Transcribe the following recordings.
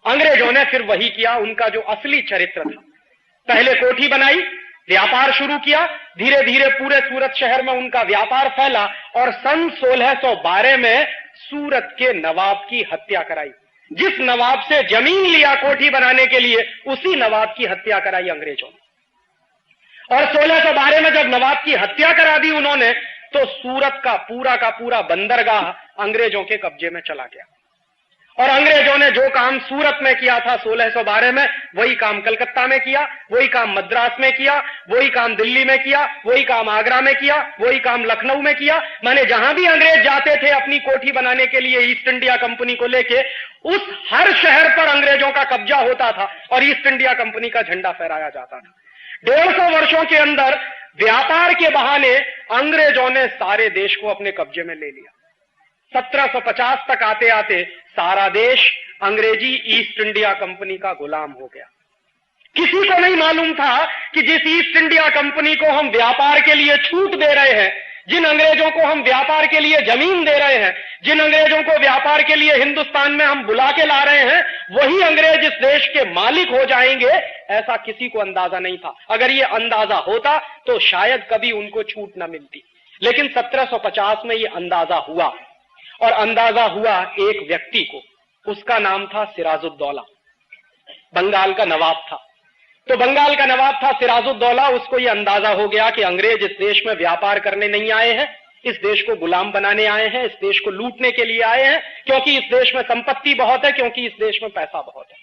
अंग्रेजों ने फिर वही किया, उनका जो असली चरित्र था। पहले कोठी बनाई, व्यापार शुरू किया, धीरे धीरे पूरे सूरत शहर में उनका व्यापार फैला और सन 1612 में सूरत के नवाब की हत्या कराई। जिस नवाब से जमीन लिया कोठी बनाने के लिए, उसी नवाब की हत्या कराई अंग्रेजों ने। और 1612 में जब नवाब की हत्या करा दी उन्होंने, तो सूरत का पूरा बंदरगाह अंग्रेजों के कब्जे में चला गया। और अंग्रेजों ने जो काम सूरत में किया था 1612 में, वही काम कलकत्ता में किया, वही काम मद्रास में किया, वही काम दिल्ली में किया, वही काम आगरा में किया, वही काम लखनऊ में किया। माने जहां भी अंग्रेज जाते थे अपनी कोठी बनाने के लिए ईस्ट इंडिया कंपनी को लेके, उस हर शहर पर अंग्रेजों का कब्जा होता था और ईस्ट इंडिया कंपनी का झंडा फहराया जाता था। 150 वर्षों के अंदर व्यापार के बहाने अंग्रेजों ने सारे देश को अपने कब्जे में ले लिया। 1750 तक आते आते सारा देश अंग्रेजी ईस्ट इंडिया कंपनी का गुलाम हो गया। किसी को नहीं मालूम था कि जिस ईस्ट इंडिया कंपनी को हम व्यापार के लिए छूट दे रहे हैं, जिन अंग्रेजों को हम व्यापार के लिए जमीन दे रहे हैं, जिन अंग्रेजों को व्यापार के लिए हिंदुस्तान में हम बुला के ला रहे हैं, वही अंग्रेज इस देश के मालिक हो जाएंगे, ऐसा किसी को अंदाजा नहीं था। अगर ये अंदाजा होता तो शायद कभी उनको छूट न मिलती। लेकिन 1750 में ये अंदाजा हुआ, और अंदाजा हुआ एक व्यक्ति को, उसका नाम था सिराजुद्दौला। बंगाल का नवाब था। तो बंगाल का नवाब था सिराजुद्दौला। उसको यह अंदाजा हो गया कि अंग्रेज इस देश में व्यापार करने नहीं आए हैं, इस देश को गुलाम बनाने आए हैं, इस देश को लूटने के लिए आए हैं, क्योंकि इस देश में संपत्ति बहुत है, क्योंकि इस देश में पैसा बहुत है।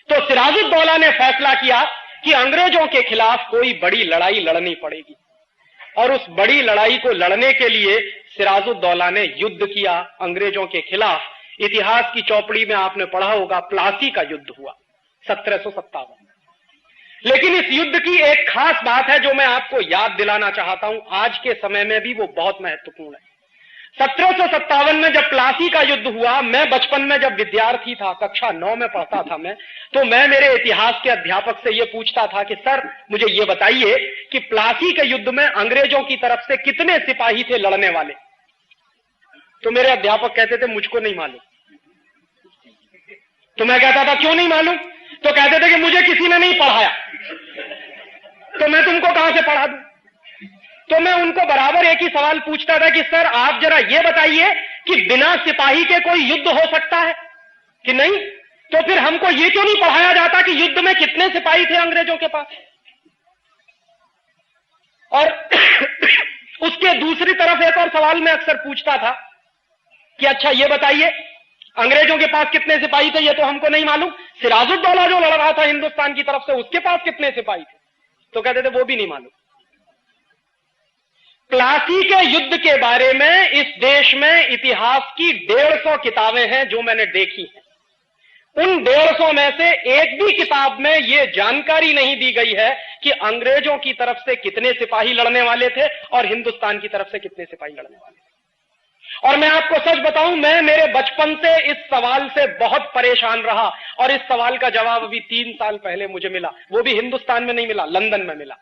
तो सिराजुद्दौला ने फैसला किया कि अंग्रेजों के खिलाफ कोई बड़ी लड़ाई लड़नी पड़ेगी। और उस बड़ी लड़ाई को लड़ने के लिए सिराजुद्दौला ने युद्ध किया अंग्रेजों के खिलाफ। इतिहास की चौपड़ी में आपने पढ़ा होगा, प्लासी का युद्ध हुआ 1757। लेकिन इस युद्ध की एक खास बात है जो मैं आपको याद दिलाना चाहता हूं, आज के समय में भी वो बहुत महत्वपूर्ण है। 1757 में जब प्लासी का युद्ध हुआ, मैं बचपन में जब विद्यार्थी था, कक्षा 9 में पढ़ता था मैं, तो मैं मेरे इतिहास के अध्यापक से यह पूछता था कि सर मुझे यह बताइए कि प्लासी के युद्ध में अंग्रेजों की तरफ से कितने सिपाही थे लड़ने वाले। तो मेरे अध्यापक कहते थे मुझको नहीं मालूम। तो मैं कहता था क्यों नहीं मालूम? तो कहते थे कि मुझे किसी ने नहीं पढ़ाया, तो मैं तुमको कहां से पढ़ा दूं। तो मैं उनको बराबर एक ही सवाल पूछता था कि सर आप जरा यह बताइए कि बिना सिपाही के कोई युद्ध हो सकता है कि नहीं? तो फिर हमको यह क्यों नहीं पढ़ाया जाता कि युद्ध में कितने सिपाही थे अंग्रेजों के पास? और उसके दूसरी तरफ एक और सवाल मैं अक्सर पूछता था कि अच्छा यह बताइए अंग्रेजों के पास कितने सिपाही थे, यह तो हमको नहीं मालूम। सिराजुद्दौला जो लड़ रहा था हिंदुस्तान की तरफ से, उसके पास कितने सिपाही थे? तो कहते थे वो भी नहीं मालूम। प्लासी के युद्ध के बारे में इस देश में इतिहास की 150 किताबें हैं जो मैंने देखी हैं। उन 150 में से एक भी किताब में यह जानकारी नहीं दी गई है कि अंग्रेजों की तरफ से कितने सिपाही लड़ने वाले थे और हिंदुस्तान की तरफ से कितने सिपाही लड़ने वाले थे। और मैं आपको सच बताऊं, मैं मेरे बचपन से इस सवाल से बहुत परेशान रहा, और इस सवाल का जवाब अभी 3 साल पहले मुझे मिला। वो भी हिंदुस्तान में नहीं मिला, लंदन में मिला।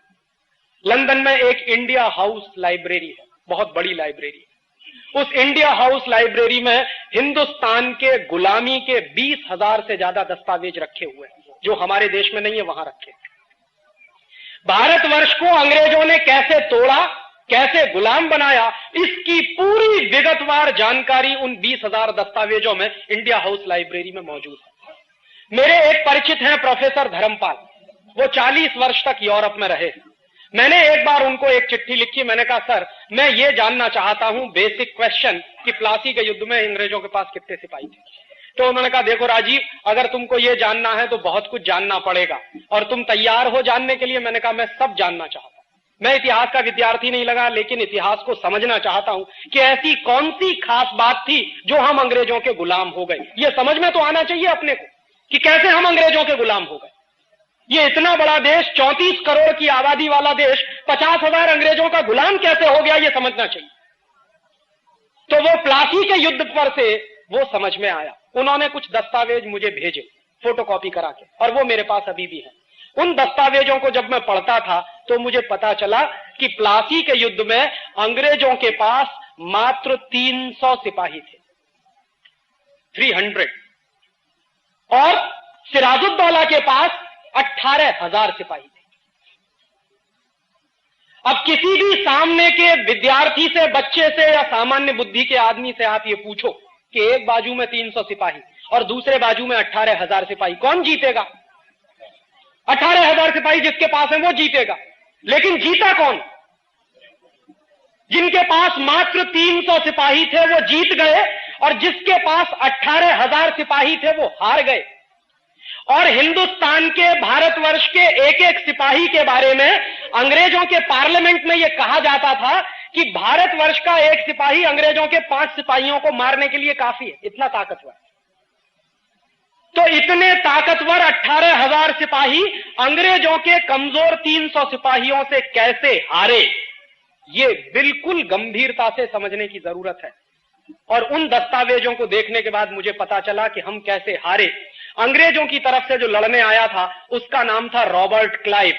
लंदन में एक इंडिया हाउस लाइब्रेरी है, बहुत बड़ी लाइब्रेरी है। उस इंडिया हाउस लाइब्रेरी में हिंदुस्तान के गुलामी के 20,000 से ज्यादा दस्तावेज रखे हुए हैं, जो हमारे देश में नहीं है, वहां रखे। भारतवर्ष को अंग्रेजों ने कैसे तोड़ा, कैसे गुलाम बनाया, इसकी पूरी विगतवार जानकारी उन 20,000 दस्तावेजों में इंडिया हाउस लाइब्रेरी में मौजूद है। मेरे एक परिचित हैं प्रोफेसर धर्मपाल, वो 40 वर्ष तक यूरोप में रहे। मैंने एक बार उनको एक चिट्ठी लिखी, मैंने कहा सर मैं ये जानना चाहता हूं बेसिक क्वेश्चन कि प्लासी के युद्ध में अंग्रेजों के पास कितने सिपाही थे। तो उन्होंने कहा देखो राजीव, अगर तुमको ये जानना है तो बहुत कुछ जानना पड़ेगा, और तुम तैयार हो जानने के लिए? मैंने कहा मैं सब जानना चाहता हूं। मैं इतिहास का विद्यार्थी नहीं लगा, लेकिन इतिहास को समझना चाहता हूं कि ऐसी कौन सी खास बात थी जो हम अंग्रेजों के गुलाम हो गए। ये समझ में तो आना चाहिए अपने को कि कैसे हम अंग्रेजों के गुलाम हो गए। ये इतना बड़ा देश, 34 करोड़ की आबादी वाला देश, 50,000 अंग्रेजों का गुलाम कैसे हो गया, ये समझना चाहिए। तो वो प्लासी के युद्ध पर से वो समझ में आया। उन्होंने कुछ दस्तावेज मुझे भेजे फोटोकॉपी करा के, और वो मेरे पास अभी भी है। उन दस्तावेजों को जब मैं पढ़ता था तो मुझे पता चला कि प्लासी के युद्ध में अंग्रेजों के पास मात्र 300 सिपाही थे, 300, और सिराजुद्दौला के पास 18,000 सिपाही थे। अब किसी भी सामने के विद्यार्थी से, बच्चे से या सामान्य बुद्धि के आदमी से आप ये पूछो कि एक बाजू में 300 सिपाही और दूसरे बाजू में 18,000 सिपाही, कौन जीतेगा? 18,000 सिपाही जिसके पास है वो जीतेगा। लेकिन जीता कौन? जिनके पास मात्र 300 सिपाही थे वो जीत गए, और जिसके पास 18,000 सिपाही थे वो हार गए। और हिंदुस्तान के, भारतवर्ष के एक एक सिपाही के बारे में अंग्रेजों के पार्लियामेंट में यह कहा जाता था कि भारतवर्ष का एक सिपाही अंग्रेजों के 5 सिपाहियों को मारने के लिए काफी है, इतना ताकतवर। तो इतने ताकतवर 18,000 सिपाही अंग्रेजों के कमजोर 300 सिपाहियों से कैसे हारे, ये बिल्कुल गंभीरता से समझने की जरूरत है। और उन दस्तावेजों को देखने के बाद मुझे पता चला कि हम कैसे हारे। अंग्रेजों की तरफ से जो लड़ने आया था उसका नाम था रॉबर्ट क्लाइव,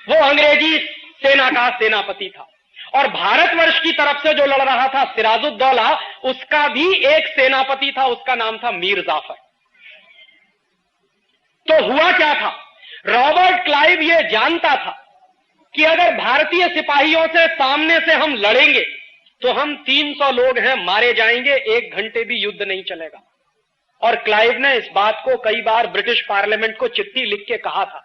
वो अंग्रेजी सेना का सेनापति था। और भारतवर्ष की तरफ से जो लड़ रहा था सिराजुद्दौला, उसका भी एक सेनापति था, उसका नाम था मीर जाफर। तो हुआ क्या था? रॉबर्ट क्लाइव ये जानता था कि अगर भारतीय सिपाहियों से सामने से हम लड़ेंगे तो हम 300 लोग हैं, मारे जाएंगे, 1 घंटे भी युद्ध नहीं चलेगा। और क्लाइव ने इस बात को कई बार ब्रिटिश पार्लियामेंट को चिट्ठी लिख के कहा था।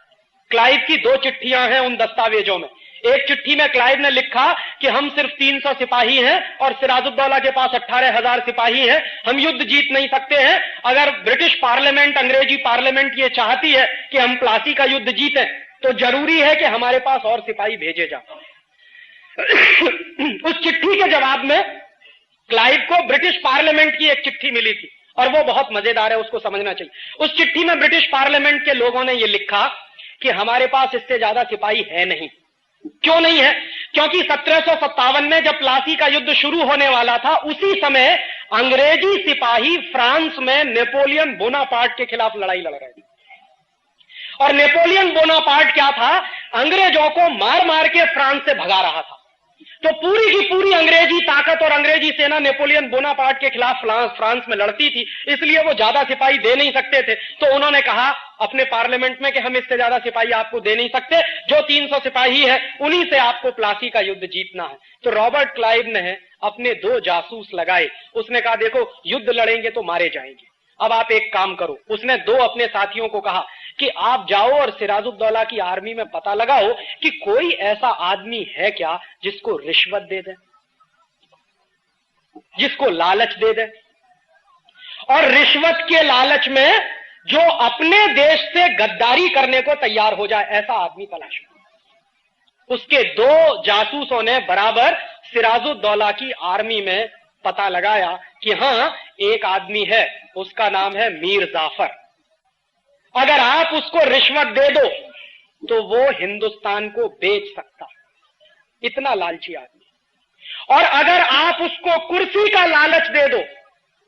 क्लाइव की 2 चिट्ठियां हैं उन दस्तावेजों में। एक चिट्ठी में क्लाइव ने लिखा कि हम सिर्फ 300 सिपाही हैं और सिराजुद्दौला के पास 18,000 सिपाही हैं, हम युद्ध जीत नहीं सकते हैं। अगर ब्रिटिश पार्लियामेंट, अंग्रेजी पार्लियामेंट ये चाहती है कि हम प्लासी का युद्ध जीतें तो जरूरी है कि हमारे पास और सिपाही भेजे जाएं। उस चिट्ठी के जवाब में क्लाइव को ब्रिटिश पार्लियामेंट की एक चिट्ठी मिली थी और वो बहुत मजेदार है, उसको समझना चाहिए। उस चिट्ठी में ब्रिटिश पार्लियामेंट के लोगों ने यह लिखा कि हमारे पास इससे ज्यादा सिपाही है नहीं। क्यों नहीं है? क्योंकि 1757 में जब प्लासी का युद्ध शुरू होने वाला था, उसी समय अंग्रेजी सिपाही फ्रांस में नेपोलियन बोनापार्ट के खिलाफ लड़ाई लड़ रहे थे। और नेपोलियन बोनापार्ट क्या था? अंग्रेजों को मार मार के फ्रांस से भगा रहा था। तो पूरी की पूरी अंग्रेजी ताकत और अंग्रेजी सेना नेपोलियन बोनापार्ट के खिलाफ फ्रांस में लड़ती थी, इसलिए वो ज्यादा सिपाही दे नहीं सकते थे। तो उन्होंने कहा अपने पार्लियामेंट में कि हम इससे ज्यादा सिपाही आपको दे नहीं सकते, जो 300 सिपाही है उन्हीं से आपको प्लासी का युद्ध जीतना है। तो रॉबर्ट क्लाइव ने अपने 2 जासूस लगाए। उसने कहा देखो युद्ध लड़ेंगे तो मारे जाएंगे, अब आप एक काम करो। उसने 2 अपने साथियों को कहा कि आप जाओ और सिराजुद्दौला की आर्मी में पता लगाओ कि कोई ऐसा आदमी है क्या जिसको रिश्वत दे दे, जिसको लालच दे दे, और रिश्वत के लालच में जो अपने देश से गद्दारी करने को तैयार हो जाए, ऐसा आदमी तलाश करो। उसके 2 जासूसों ने बराबर सिराजुद्दौला की आर्मी में पता लगाया कि हां एक आदमी है, उसका नाम है मीर जाफर। अगर आप उसको रिश्वत दे दो तो वो हिंदुस्तान को बेच सकता, इतना लालची आदमी। और अगर आप उसको कुर्सी का लालच दे दो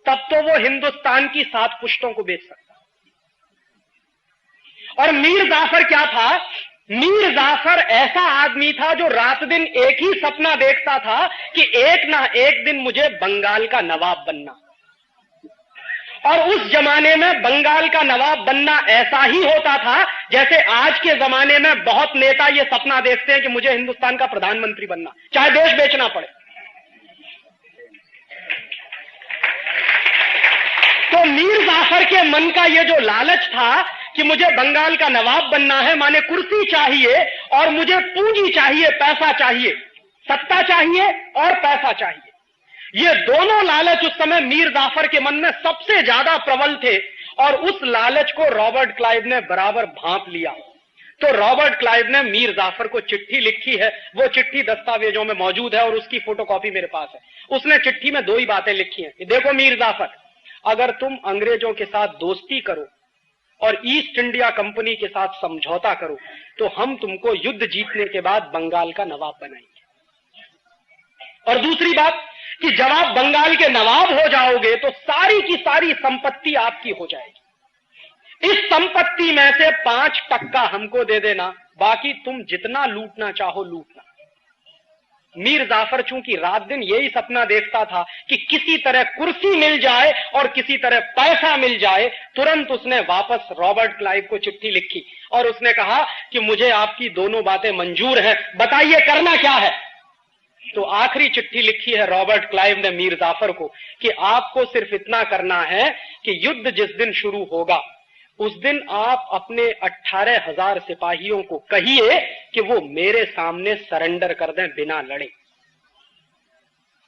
तब तो वो हिंदुस्तान की 7 पुश्तों को बेच सकता। और मीर जाफर क्या था? मीर जाफर ऐसा आदमी था जो रात दिन एक ही सपना देखता था कि एक ना एक दिन मुझे बंगाल का नवाब बनना। और उस जमाने में बंगाल का नवाब बनना ऐसा ही होता था जैसे आज के जमाने में बहुत नेता ये सपना देखते हैं कि मुझे हिंदुस्तान का प्रधानमंत्री बनना, चाहे देश बेचना पड़े। तो मीर जाफर के मन का ये जो लालच था कि मुझे बंगाल का नवाब बनना है, माने कुर्सी चाहिए और मुझे पूंजी चाहिए, पैसा चाहिए, सत्ता चाहिए और पैसा चाहिए, ये दोनों लालच उस समय मीर जाफर के मन में सबसे ज्यादा प्रबल थे। और उस लालच को रॉबर्ट क्लाइव ने बराबर भांप लिया। तो रॉबर्ट क्लाइव ने मीर जाफर को चिट्ठी लिखी है, वो चिट्ठी दस्तावेजों में मौजूद है और उसकी फोटोकॉपी मेरे पास है। उसने चिट्ठी में 2 ही बातें लिखी हैं। देखो मीर जाफर, अगर तुम अंग्रेजों के साथ दोस्ती करो और ईस्ट इंडिया कंपनी के साथ समझौता करो तो हम तुमको युद्ध जीतने के बाद बंगाल का नवाब बनाएंगे। और दूसरी बात कि जब आप बंगाल के नवाब हो जाओगे तो सारी की सारी संपत्ति आपकी हो जाएगी। इस संपत्ति में से 5% हमको दे देना, बाकी तुम जितना लूटना चाहो लूटना। मीर जाफर चूंकि रात दिन यही सपना देखता था कि किसी तरह कुर्सी मिल जाए और किसी तरह पैसा मिल जाए, तुरंत उसने वापस रॉबर्ट क्लाइव को चिट्ठी लिखी और उसने कहा कि मुझे आपकी दोनों बातें मंजूर हैं, बताइए करना क्या है। तो आखिरी चिट्ठी लिखी है रॉबर्ट क्लाइव ने मीर जाफर को कि आपको सिर्फ इतना करना है कि युद्ध जिस दिन शुरू होगा उस दिन आप अपने 18,000 सिपाहियों को कहिए कि वो मेरे सामने सरेंडर कर दें बिना लड़े।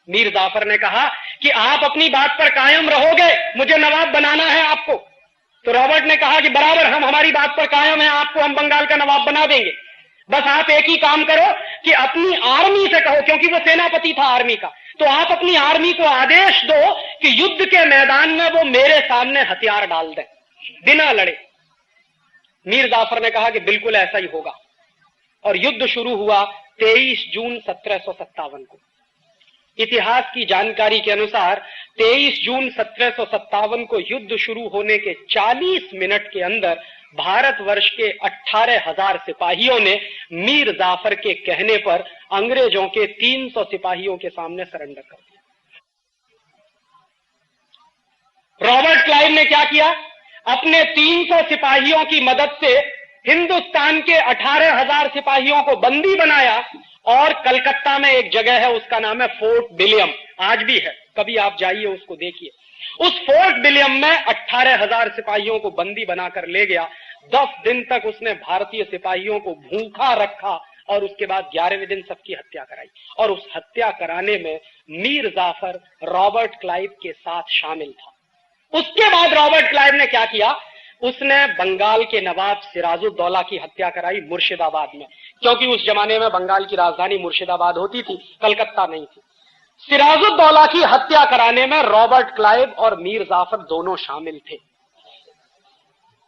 मीर जाफर ने कहा कि आप अपनी बात पर कायम रहोगे, मुझे नवाब बनाना है आपको। तो रॉबर्ट ने कहा कि बराबर, हम हमारी बात पर कायम हैं, आपको हम बंगाल का नवाब बना देंगे। बस आप एक ही काम करो कि अपनी आर्मी से कहो, क्योंकि वो सेनापति था आर्मी का, तो आप अपनी आर्मी को आदेश दो कि युद्ध के मैदान में वो मेरे सामने हथियार डाल दें बिना लड़े। मीर जाफर ने कहा कि बिल्कुल ऐसा ही होगा और युद्ध शुरू हुआ 23 जून 1757 को। इतिहास की जानकारी के अनुसार 23 जून 1757 को युद्ध शुरू होने के 40 मिनट के अंदर भारतवर्ष के 18,000 सिपाहियों ने मीर जाफर के कहने पर अंग्रेजों के 300 सिपाहियों के सामने सरेंडर कर दिया। रॉबर्ट क्लाइव ने क्या किया, अपने 300 सिपाहियों की मदद से हिंदुस्तान के 18,000 सिपाहियों को बंदी बनाया और कलकत्ता में एक जगह है, उसका नाम है फोर्ट विलियम, आज भी है, कभी आप जाइए उसको देखिए। उस फोर्ट विलियम में 18,000 सिपाहियों को बंदी बनाकर ले गया। 10 दिन तक उसने भारतीय सिपाहियों को भूखा रखा और उसके बाद 11वें दिन सबकी हत्या कराई। और उस हत्या कराने में मीर जाफर रॉबर्ट क्लाइव के साथ शामिल था। उसके बाद रॉबर्ट क्लाइव ने क्या किया, उसने बंगाल के नवाब सिराजुद्दौला की हत्या कराई मुर्शिदाबाद में, क्योंकि उस जमाने में बंगाल की राजधानी मुर्शिदाबाद होती थी, कलकत्ता नहीं थी। सिराजुद्दौला की हत्या कराने में रॉबर्ट क्लाइव और मीर जाफर दोनों शामिल थे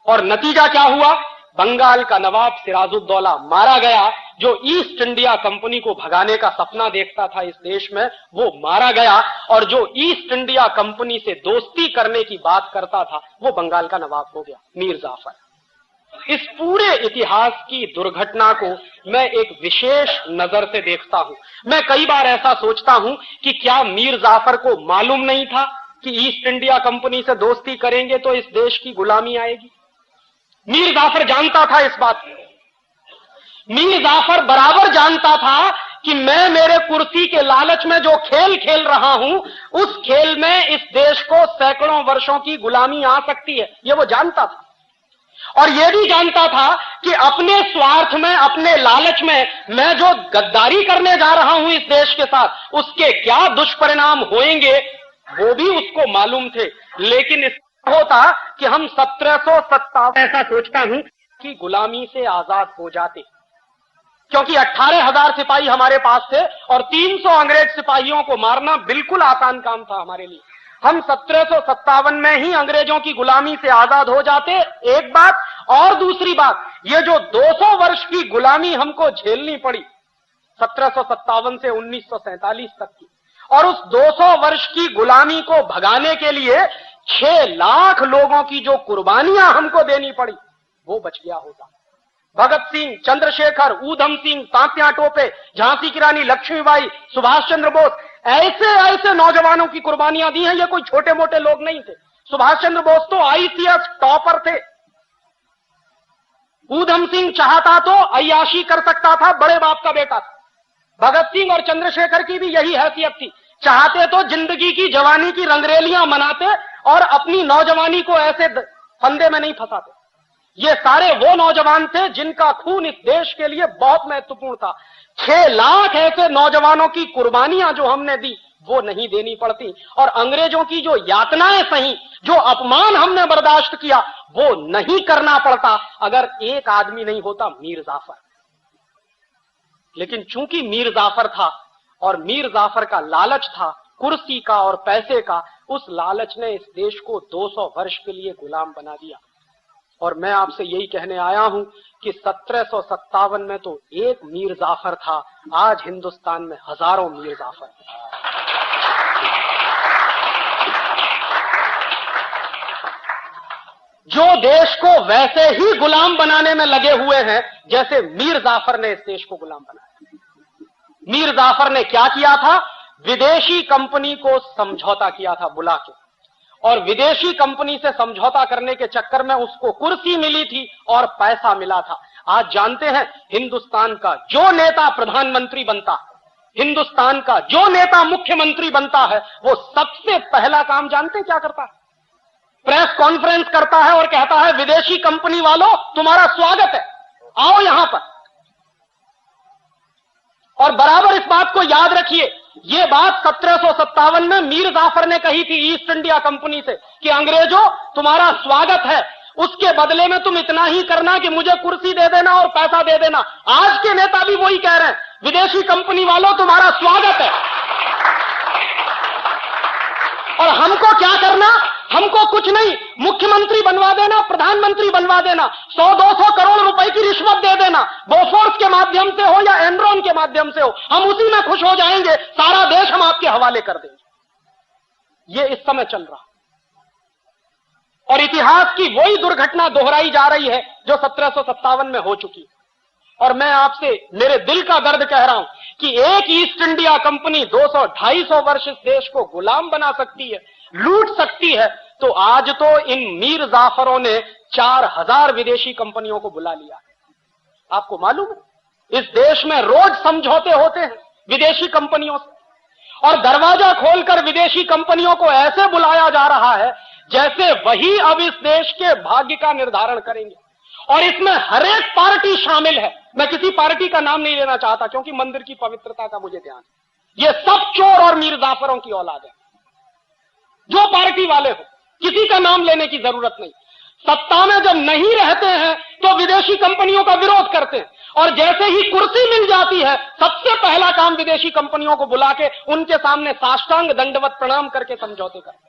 और नतीजा क्या हुआ, बंगाल का नवाब सिराजुद्दौला मारा गया। जो ईस्ट इंडिया कंपनी को भगाने का सपना देखता था इस देश में, वो मारा गया और जो ईस्ट इंडिया कंपनी से दोस्ती करने की बात करता था वो बंगाल का नवाब हो गया, मीर जाफर। इस पूरे इतिहास की दुर्घटना को मैं एक विशेष नजर से देखता हूं। मैं कई बार ऐसा सोचता हूं कि क्या मीर जाफर को मालूम नहीं था कि ईस्ट इंडिया कंपनी से दोस्ती करेंगे तो इस देश की गुलामी आएगी। मीर जाफर जानता था इस बात को। मीर जाफर बराबर जानता था कि मैं मेरे कुर्सी के लालच में जो खेल खेल रहा हूं, उस खेल में इस देश को सैकड़ों वर्षों की गुलामी आ सकती है, ये वो जानता था। और यह भी जानता था कि अपने स्वार्थ में, अपने लालच में मैं जो गद्दारी करने जा रहा हूं इस देश के साथ, उसके क्या दुष्परिणाम होंगे वो भी उसको मालूम थे। लेकिन इसका होता कि हम 1757 ऐसा सोचता हूं कि गुलामी से आजाद हो जाते, क्योंकि 18,000 सिपाही हमारे पास थे और 300 अंग्रेज सिपाहियों को मारना बिल्कुल आसान काम था हमारे लिए। हम 1757 में ही अंग्रेजों की गुलामी से आजाद हो जाते, एक बात। और दूसरी बात, ये जो 200 वर्ष की गुलामी हमको झेलनी पड़ी 1757 से 1947 तक की, और उस 200 वर्ष की गुलामी को भगाने के लिए 6 लाख लोगों की जो कुर्बानियां हमको देनी पड़ी, वो बच गया होता। भगत सिंह, चंद्रशेखर, ऊधम सिंह, तात्या टोपे, झांसी की रानी लक्ष्मीबाई, सुभाष चंद्र बोस, ऐसे ऐसे नौजवानों की कुर्बानियां दी हैं। ये कोई छोटे मोटे लोग नहीं थे। सुभाष चंद्र बोस तो आईसीएस टॉपर थे। ऊधम सिंह चाहता तो अय्याशी कर सकता था, बड़े बाप का बेटा था। भगत सिंह और चंद्रशेखर की भी यही हैसियत थी, चाहते तो जिंदगी की जवानी की रंगरेलियां मनाते और अपनी नौजवानी को ऐसे फंदे में नहीं फंसाते। ये सारे वो नौजवान थे जिनका खून इस देश के लिए बहुत महत्वपूर्ण था। 6 लाख ऐसे नौजवानों की कुर्बानियां जो हमने दी, वो नहीं देनी पड़ती। और अंग्रेजों की जो यातनाएं सही, जो अपमान हमने बर्दाश्त किया, वो नहीं करना पड़ता अगर एक आदमी नहीं होता, मीर जाफर। लेकिन चूंकि मीर जाफर था और मीर जाफर का लालच था कुर्सी का और पैसे का, उस लालच ने इस देश को 200 वर्ष के लिए गुलाम बना दिया। और मैं आपसे यही कहने आया हूं कि 1757 में तो एक मीर जाफर था, आज हिंदुस्तान में हजारों मीर जाफर। जो देश को वैसे ही गुलाम बनाने में लगे हुए हैं जैसे मीर जाफर ने इस देश को गुलाम बनाया। मीर जाफर ने क्या किया था? विदेशी कंपनी को समझौता किया था बुला के, और विदेशी कंपनी से समझौता करने के चक्कर में उसको कुर्सी मिली थी और पैसा मिला था। आज जानते हैं हिंदुस्तान का जो नेता प्रधानमंत्री बनता है, हिंदुस्तान का जो नेता मुख्यमंत्री बनता है, वो सबसे पहला काम जानते हैं क्या करता है? प्रेस कॉन्फ्रेंस करता है और कहता है विदेशी कंपनी वालों तुम्हारा स्वागत है, आओ यहां पर। और बराबर इस बात को याद रखिए, यह बात 1757 में मीर जाफर ने कही थी ईस्ट इंडिया कंपनी से कि अंग्रेजों तुम्हारा स्वागत है, उसके बदले में तुम इतना ही करना कि मुझे कुर्सी दे देना और पैसा दे देना। आज के नेता भी वही कह रहे हैं, विदेशी कंपनी वालों तुम्हारा स्वागत है। और हमको क्या करना? हमको कुछ नहीं, मुख्यमंत्री बनवा देना, प्रधानमंत्री बनवा देना, 100-200 करोड़ रुपए की रिश्वत दे देना, बोफोर्स के माध्यम से हो या एनरॉन के माध्यम से हो, हम उसी में खुश हो जाएंगे, सारा देश हम आपके हवाले कर देंगे। ये इस समय चल रहा, और इतिहास की वही दुर्घटना दोहराई जा रही है जो 1757 में हो चुकी। और मैं आपसे मेरे दिल का दर्द कह रहा हूं कि एक ईस्ट इंडिया कंपनी 200-250 वर्ष इस देश को गुलाम बना सकती है, लूट सकती है, तो आज तो इन मीर जाफरों ने 4000 विदेशी कंपनियों को बुला लिया। आपको मालूम है इस देश में रोज समझौते होते हैं विदेशी कंपनियों से, और दरवाजा खोलकर विदेशी कंपनियों को ऐसे बुलाया जा रहा है जैसे वही अब इस देश के भाग्य का निर्धारण करेंगे। और इसमें हर एक पार्टी शामिल है। मैं किसी पार्टी का नाम नहीं लेना चाहता क्योंकि मंदिर की पवित्रता का मुझे ध्यान है। ये सब चोर और मीर जाफरों की औलाद है, जो पार्टी वाले हो, किसी का नाम लेने की जरूरत नहीं। सत्ता में जब नहीं रहते हैं तो विदेशी कंपनियों का विरोध करते हैं, और जैसे ही कुर्सी मिल जाती है सबसे पहला काम विदेशी कंपनियों को बुला के उनके सामने साष्टांग दंडवत प्रणाम करके समझौते करते हैं।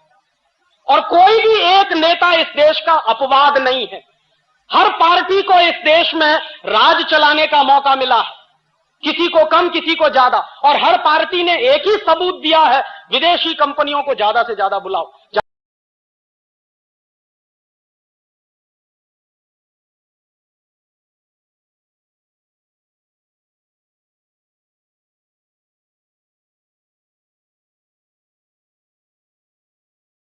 और कोई भी एक नेता इस देश का अपवाद नहीं है। हर पार्टी को इस देश में राज चलाने का मौका मिला है, किसी को कम किसी को ज्यादा, और हर पार्टी ने एक ही सबूत दिया है, विदेशी कंपनियों को ज्यादा से ज्यादा बुलाओ।